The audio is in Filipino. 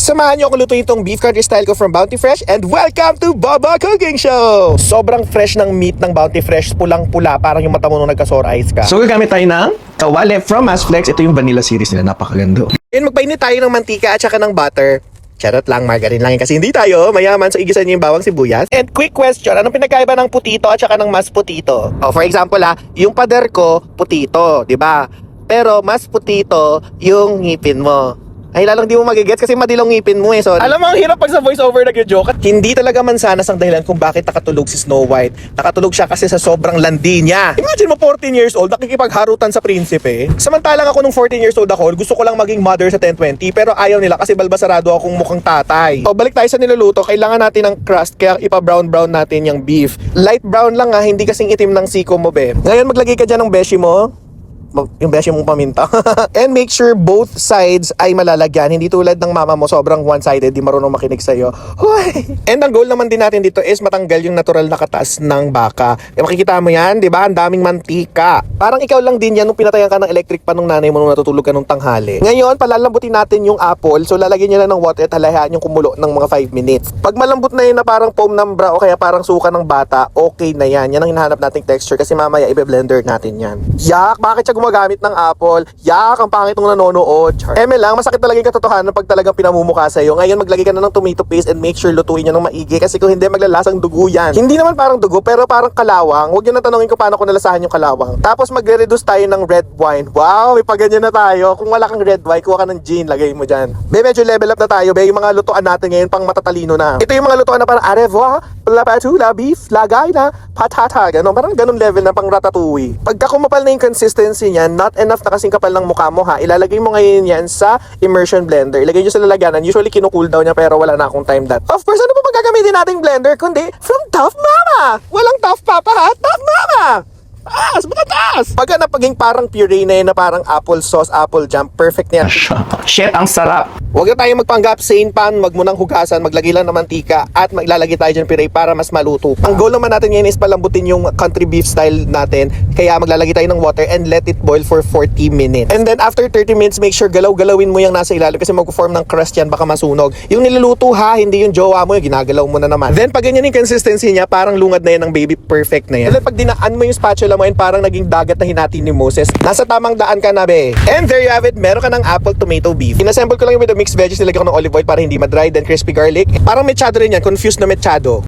Samahan niyo ako lutuin itong beef country style ko from Bounty Fresh and welcome to Baba Cooking Show! Sobrang fresh ng meat ng Bounty Fresh, pulang-pula, parang yung mata mo nung nagka-sore eyes ka. So gagamit tayo ng kawali from Masflex. Ito yung vanilla series nila, napakaganda. And magpainit tayo ng mantika at saka ng butter. Charot lang, margarine lang yun kasi hindi tayo mayaman, so igisan niyo yung bawang sibuyas. And quick question, anong pinagkaiba ng putito at saka ng mas putito? Oh, for example yung pader ko, putito, di ba? Pero mas putito yung ngipin mo. Ay, lalong di mo magigets kasi madilong ngipin mo eh. Sorry. Alam mo, ang hirap pag sa voiceover nag-joke. Hindi talaga mansanas ang dahilan kung bakit nakatulog si Snow White. Nakatulog siya kasi sa sobrang landi niya. Imagine mo, 14 years old, nakikipagharutan sa prinsipe. Samantalang ako nung 14 years old ako, gusto ko lang maging mother sa 1020, pero ayaw nila kasi balbasarado akong mukhang tatay. O, balik tayo sa niluluto. Kailangan natin ng crust, kaya ipa-brown-brown natin yung beef. Light brown lang hindi kasing itim ng siko mo, be. Ngayon, maglagay ka dyan ng beshi mo. Yung beshi mong paminta. And make sure both sides ay malalagyan. Hindi tulad ng mama mo, sobrang one-sided, di marunong makinig sa'yo. Hoy! And ang goal naman din natin dito is matanggal yung natural na katas ng baka. E makikita mo yan, di ba? Ang daming mantika. Parang ikaw lang din yan nung pinatayan ka ng electric pan nung nanay mo nung natutulog ka nung tanghali. Ngayon, palalambutin natin yung apple. So lalagyan nyo na ng water at halahaan yung kumulo ng mga 5 minutes. Pag malambot na yun na parang foam ng bra o kaya parang suka ng bata, okay na yan. Yan ang hinahanap nating texture kasi mamaya i-blender natin yan. Yak! Bakit siya gumagamit ng apple? Yak! Ang pangit nung nanonood. Eme lang, masakit talaga yung katotohanan pag talagang pinamumukha sa'yo. Ngayon, maglagay ka na ng tomato paste and make sure lutuin nyo ng maigi kasi kung hindi, maglalasang dugo yan. Hindi naman parang dugo, pero parang kalawang. Huwag nyo na tanongin kung paano ko nalasahan yung kalawang. Tapos magre-reduce tayo ng red wine. Wow! May paganyan na tayo. Kung wala kang red wine, kuha ka ng gin, lagay mo dyan. Be, medyo level up na tayo. Be, yung mga lutuan natin ngayon pang matatalino na. Ito yung mga lutuan na parang arevoa, la patula, beef, lagay na, patata, gano'n. Parang gano'n level na pang ratatouille. Pagka kumapal na yung consistency niyan, not enough na kasing kapal ng mukha mo ilalagay mo ngayon yan sa immersion blender. Ilagay nyo sa lalagyanan. Usually kinu-cool down niya pero wala na akong time that. Of course, ano pa magagamitin nating blender kundi from Tough Mama? Walang Tough Papa Tough Mama! Taas! Matataas! Pagka napaging parang puree na yun na parang apple sauce, apple jam, perfect na yan. Shit, ang sarap. Huwag na tayong magpanggap sa pan, wag mo nang hugasan, maglagay lang ng mantika at maglalagay tayo dyan puree para mas maluto. Ang goal naman natin ngayon is palambutin yung country beef style natin, kaya maglalagay tayo ng water and let it boil for 40 minutes. And then after 30 minutes, make sure galaw-galawin mo yung nasa ilalim kasi mag-form ng crust yan, baka masunog. Yung niluluto hindi yung jowa mo, yung ginagalaw mo na naman. Then pag ganyan yung consistency niya, parang lungad na yan ng baby, perfect na yan. And then pag dinaan mo yung spatula mo and parang naging dagat na hinati ni Moses, nasa tamang daan ka na, be. And there you have it, meron ka ng apple tomato beef. Inassemble ko lang yung with the mixed veggies, nilagyan ko ng olive oil para hindi ma-dry, then crispy garlic. Parang mechado rin yan, confused na mechado.